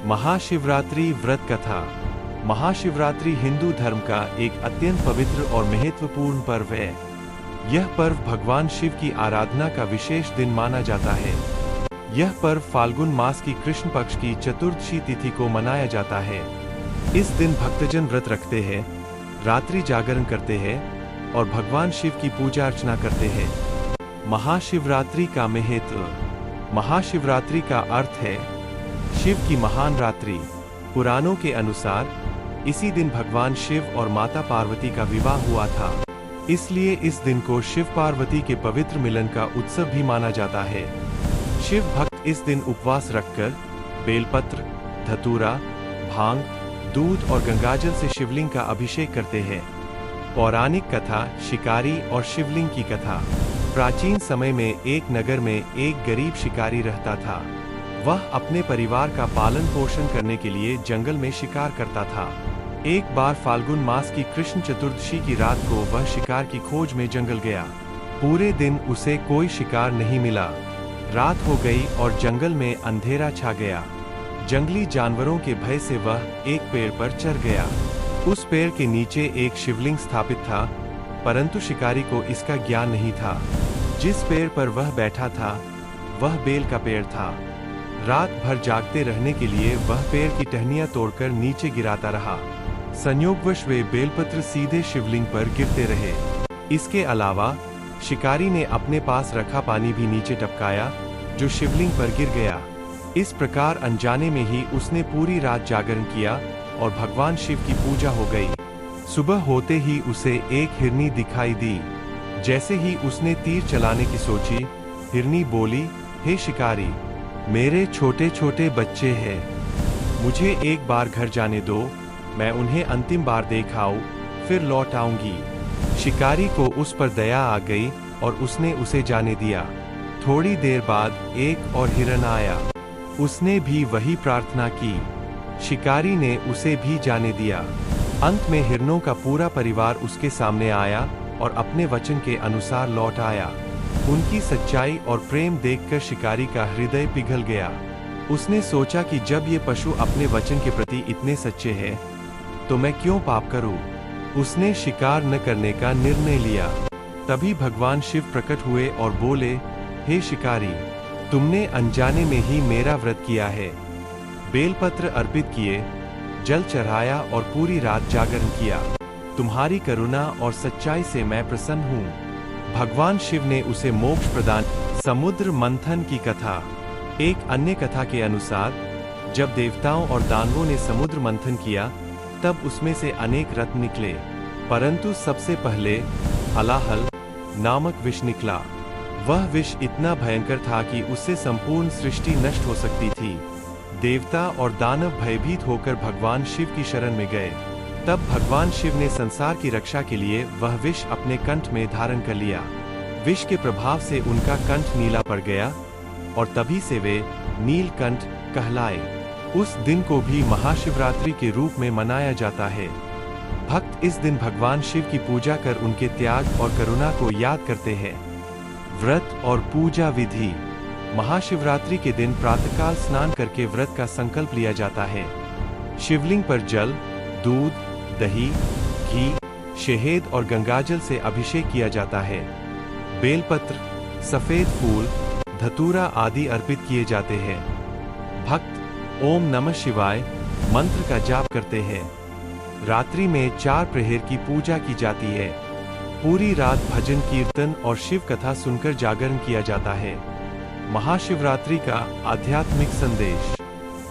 महाशिवरात्रि व्रत कथा। महाशिवरात्रि हिंदू धर्म का एक अत्यंत पवित्र और महत्वपूर्ण पर्व है। यह पर्व भगवान शिव की आराधना का विशेष दिन माना जाता है। यह पर्व फाल्गुन मास की कृष्ण पक्ष की चतुर्दशी तिथि को मनाया जाता है। इस दिन भक्तजन व्रत रखते हैं, रात्रि जागरण करते हैं और भगवान शिव की पूजा अर्चना करते हैं। महाशिवरात्रि का महत्व। महाशिवरात्रि का अर्थ है शिव की महान रात्रि। पुराणों के अनुसार इसी दिन भगवान शिव और माता पार्वती का विवाह हुआ था, इसलिए इस दिन को शिव पार्वती के पवित्र मिलन का उत्सव भी माना जाता है। शिव भक्त इस दिन उपवास रखकर बेलपत्र, धतूरा, भांग, दूध और गंगाजल से शिवलिंग का अभिषेक करते हैं। पौराणिक कथा, शिकारी और शिवलिंग की कथा। प्राचीन समय में एक नगर में एक गरीब शिकारी रहता था। वह अपने परिवार का पालन पोषण करने के लिए जंगल में शिकार करता था। एक बार फाल्गुन मास की कृष्ण चतुर्दशी की रात को वह शिकार की खोज में जंगल गया। पूरे दिन उसे कोई शिकार नहीं मिला। रात हो गई और जंगल में अंधेरा छा गया। जंगली जानवरों के भय से वह एक पेड़ पर चढ़ गया। उस पेड़ के नीचे एक शिवलिंग स्थापित था, परंतु शिकारी को इसका ज्ञान नहीं था। जिस पेड़ पर वह बैठा था वह बेल का पेड़ था। रात भर जागते रहने के लिए वह पेड़ की टहनियां तोड़कर नीचे गिराता रहा। संयोगवश वे बेलपत्र सीधे शिवलिंग पर गिरते रहे। इसके अलावा शिकारी ने अपने पास रखा पानी भी नीचे टपकाया, जो शिवलिंग पर गिर गया। इस प्रकार अनजाने में ही उसने पूरी रात जागरण किया और भगवान शिव की पूजा हो गई। सुबह होते ही उसे एक हिरनी दिखाई दी। जैसे ही उसने तीर चलाने की सोची, हिरनी बोली, हे शिकारी, मेरे छोटे छोटे बच्चे हैं, मुझे एक बार घर जाने दो, मैं उन्हें अंतिम बार देख आऊं, फिर लौट आऊंगी। शिकारी को उस पर दया आ गई और उसने उसे जाने दिया। थोड़ी देर बाद एक और हिरन आया। उसने भी वही प्रार्थना की। शिकारी ने उसे भी जाने दिया। अंत में हिरनों का पूरा परिवार उसके सामने आया और अपने वचन के अनुसार लौट आया। उनकी सच्चाई और प्रेम देखकर शिकारी का हृदय पिघल गया। उसने सोचा कि जब ये पशु अपने वचन के प्रति इतने सच्चे हैं, तो मैं क्यों पाप करूं? उसने शिकार न करने का निर्णय लिया। तभी भगवान शिव प्रकट हुए और बोले, हे शिकारी, तुमने अनजाने में ही मेरा व्रत किया है। बेलपत्र अर्पित किए, जल चढ़ाया और पूरी रात जागरण किया। तुम्हारी करुणा और सच्चाई से मैं प्रसन्न हूँ। भगवान शिव ने उसे मोक्ष प्रदान। समुद्र मंथन की कथा। एक अन्य कथा के अनुसार जब देवताओं और दानवों ने समुद्र मंथन किया, तब उसमें से अनेक रत्न निकले, परंतु सबसे पहले हलाहल नामक विष निकला। वह विष इतना भयंकर था कि उससे संपूर्ण सृष्टि नष्ट हो सकती थी। देवता और दानव भयभीत होकर भगवान शिव की शरण में गए। तब भगवान शिव ने संसार की रक्षा के लिए वह विष अपने कंठ में धारण कर लिया। विष के प्रभाव से उनका कंठ नीला पड़ गया और तभी से वे नीलकंठ कहलाए। उस दिन को भी महाशिवरात्रि के रूप में मनाया जाता है। भक्त इस दिन भगवान शिव की पूजा कर उनके त्याग और करुणा को याद करते हैं। व्रत और पूजा विधि। महाशिवरात्रि के दिन प्रातःकाल स्नान करके व्रत का संकल्प लिया जाता है। शिवलिंग पर जल, दूध, दही, घी, शहद और गंगाजल से अभिषेक किया जाता है। बेलपत्र, सफेद फूल, धतूरा आदि अर्पित किए जाते हैं। भक्त ओम नमः शिवाय मंत्र का जाप करते हैं। रात्रि में 4 प्रहर की पूजा की जाती है। पूरी रात भजन कीर्तन और शिव कथा सुनकर जागरण किया जाता है। महाशिवरात्रि का आध्यात्मिक संदेश।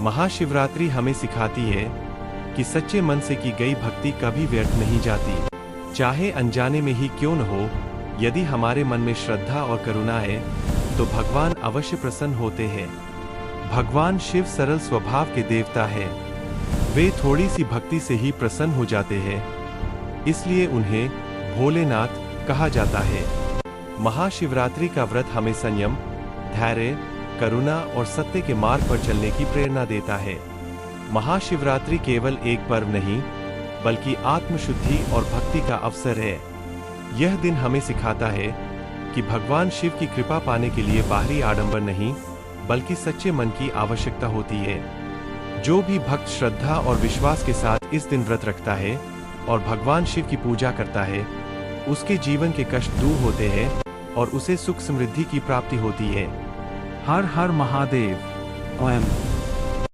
महाशिवरात्रि हमें सिखाती है कि सच्चे मन से की गई भक्ति कभी व्यर्थ नहीं जाती, चाहे अनजाने में ही क्यों न हो। यदि हमारे मन में श्रद्धा और करुणा है, तो भगवान अवश्य प्रसन्न होते हैं। भगवान शिव सरल स्वभाव के देवता है। वे थोड़ी सी भक्ति से ही प्रसन्न हो जाते हैं, इसलिए उन्हें भोलेनाथ कहा जाता है। महाशिवरात्रि का व्रत हमें संयम, धैर्य, करुणा और सत्य के मार्ग पर चलने की प्रेरणा देता है। महाशिवरात्रि केवल एक पर्व नहीं, बल्कि आत्मशुद्धि और भक्ति का अवसर है। यह दिन हमें सिखाता है कि भगवान शिव की कृपा पाने के लिए बाहरी आडंबर नहीं, बल्कि सच्चे मन की आवश्यकता होती है। जो भी भक्त श्रद्धा और विश्वास के साथ इस दिन व्रत रखता है और भगवान शिव की पूजा करता है, उसके जीवन के कष्ट दूर होते हैं और उसे सुख समृद्धि की प्राप्ति होती है। हर हर महादेव। ओम